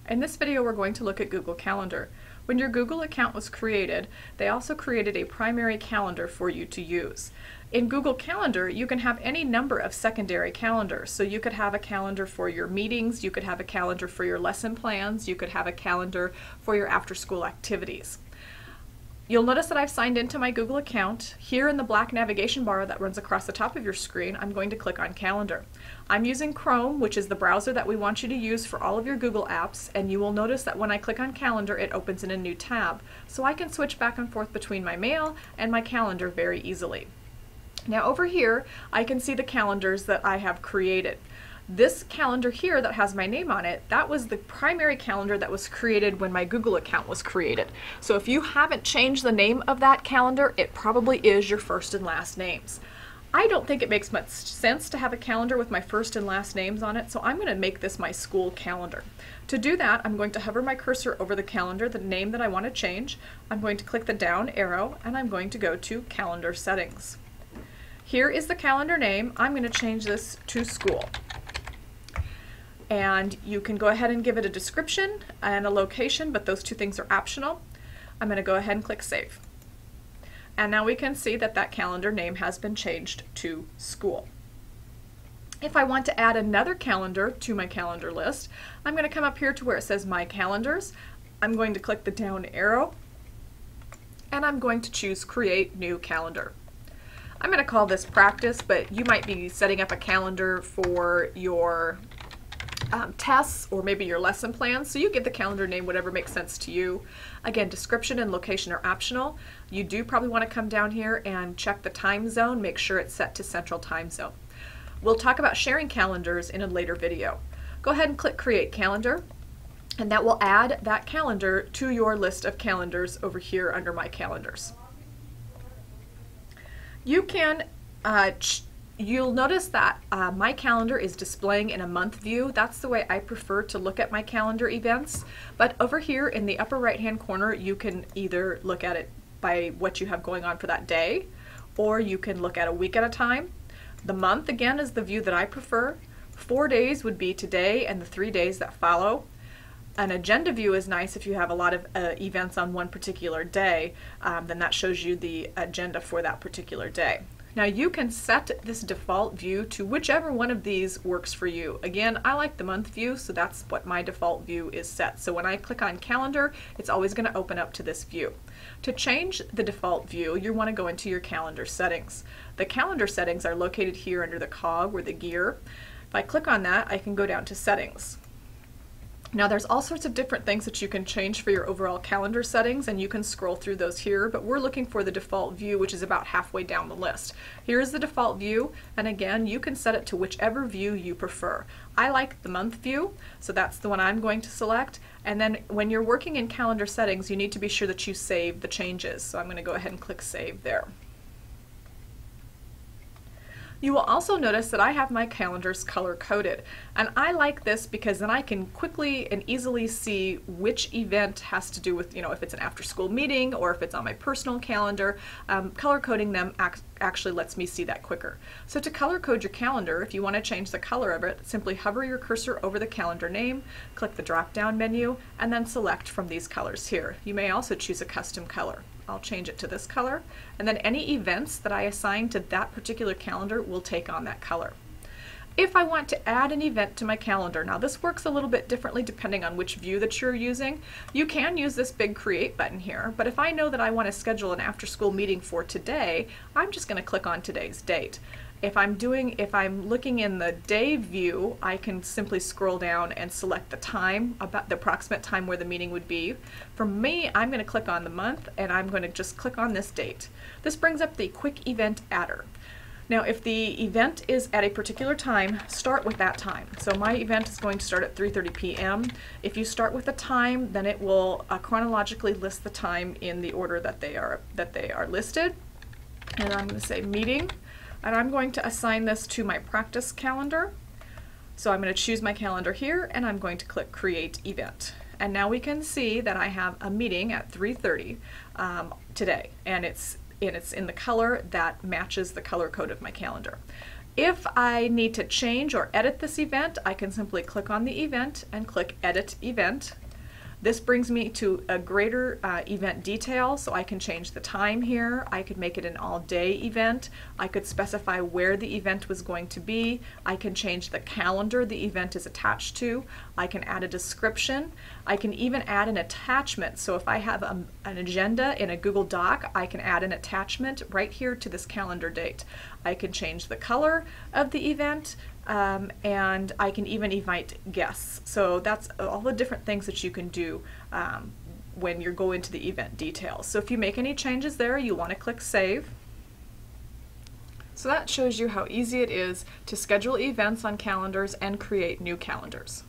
In this video, we're going to look at Google Calendar. When your Google account was created, they also created a primary calendar for you to use. In Google Calendar, you can have any number of secondary calendars. So you could have a calendar for your meetings, you could have a calendar for your lesson plans, you could have a calendar for your after-school activities. You'll notice that I've signed into my Google account. Here in the black navigation bar that runs across the top of your screen, I'm going to click on Calendar. I'm using Chrome, which is the browser that we want you to use for all of your Google apps, and you will notice that when I click on Calendar, it opens in a new tab. So I can switch back and forth between my mail and my calendar very easily. Now over here, I can see the calendars that I have created. This calendar here that has my name on it, that was the primary calendar that was created when my Google account was created. So if you haven't changed the name of that calendar, it probably is your first and last names. I don't think it makes much sense to have a calendar with my first and last names on it, so I'm going to make this my school calendar. To do that, I'm going to hover my cursor over the calendar, the name that I want to change. I'm going to click the down arrow, and I'm going to go to Calendar Settings. Here is the calendar name. I'm going to change this to School. And you can go ahead and give it a description and a location, but those two things are optional. I'm going to go ahead and click Save. And now we can see that that calendar name has been changed to School. If I want to add another calendar to my calendar list, I'm going to come up here to where it says My Calendars. I'm going to click the down arrow, and I'm going to choose Create New Calendar. I'm going to call this Practice, but you might be setting up a calendar for your tests or maybe your lesson plans, so you give the calendar name whatever makes sense to you. Again, description and location are optional. You do probably want to come down here and check the time zone, make sure it's set to Central Time Zone. We'll talk about sharing calendars in a later video. Go ahead and click Create Calendar, and that will add that calendar to your list of calendars over here under My Calendars. You can You'll notice that my calendar is displaying in a month view. That's the way I prefer to look at my calendar events. But over here in the upper right hand corner, you can either look at it by what you have going on for that day, or you can look at a week at a time. The month, again, is the view that I prefer. 4 days would be today and the 3 days that follow. An agenda view is nice if you have a lot of events on one particular day. Then that shows you the agenda for that particular day. Now you can set this default view to whichever one of these works for you. Again, I like the month view, so that's what my default view is set. So when I click on Calendar, it's always going to open up to this view. To change the default view, you want to go into your calendar settings. The calendar settings are located here under the cog or the gear. If I click on that, I can go down to Settings. Now there's all sorts of different things that you can change for your overall calendar settings, and you can scroll through those here, but we're looking for the default view, which is about halfway down the list. Here's the default view, and again, you can set it to whichever view you prefer. I like the month view, so that's the one I'm going to select, and then when you're working in calendar settings, you need to be sure that you save the changes. So I'm going to go ahead and click Save there. You will also notice that I have my calendars color-coded, and I like this because then I can quickly and easily see which event has to do with, if it's an after-school meeting or if it's on my personal calendar. Color-coding them actually lets me see that quicker. So to color-code your calendar, if you want to change the color of it, simply hover your cursor over the calendar name, click the drop-down menu, and then select from these colors here. You may also choose a custom color. I'll change it to this color, and then any events that I assign to that particular calendar will take on that color. If I want to add an event to my calendar, now this works a little bit differently depending on which view that you're using. You can use this big Create button here, but if I know that I want to schedule an after-school meeting for today, I'm just going to click on today's date. If I'm looking in the day view, I can simply scroll down and select the time, about the approximate time where the meeting would be. For me, I'm going to click on the month, and I'm going to just click on this date. This brings up the Quick Event Adder. Now, if the event is at a particular time, start with that time. So my event is going to start at 3:30 p.m. If you start with a time, then it will chronologically list the time in the order that they are listed. And I'm going to say Meeting. And I'm going to assign this to my practice calendar. So I'm going to choose my calendar here, and I'm going to click Create Event. And now we can see that I have a meeting at 3:30 today, and it's in the color that matches the color code of my calendar. If I need to change or edit this event, I can simply click on the event and click Edit Event. This brings me to a greater event detail, so I can change the time here. I could make it an all-day event. I could specify where the event was going to be. I can change the calendar the event is attached to. I can add a description. I can even add an attachment. So if I have an agenda in a Google Doc, I can add an attachment right here to this calendar date. I can change the color of the event. And I can even invite guests. So that's all the different things that you can do when you're going to the event details. So if you make any changes there, you want to click Save. So that shows you how easy it is to schedule events on calendars and create new calendars.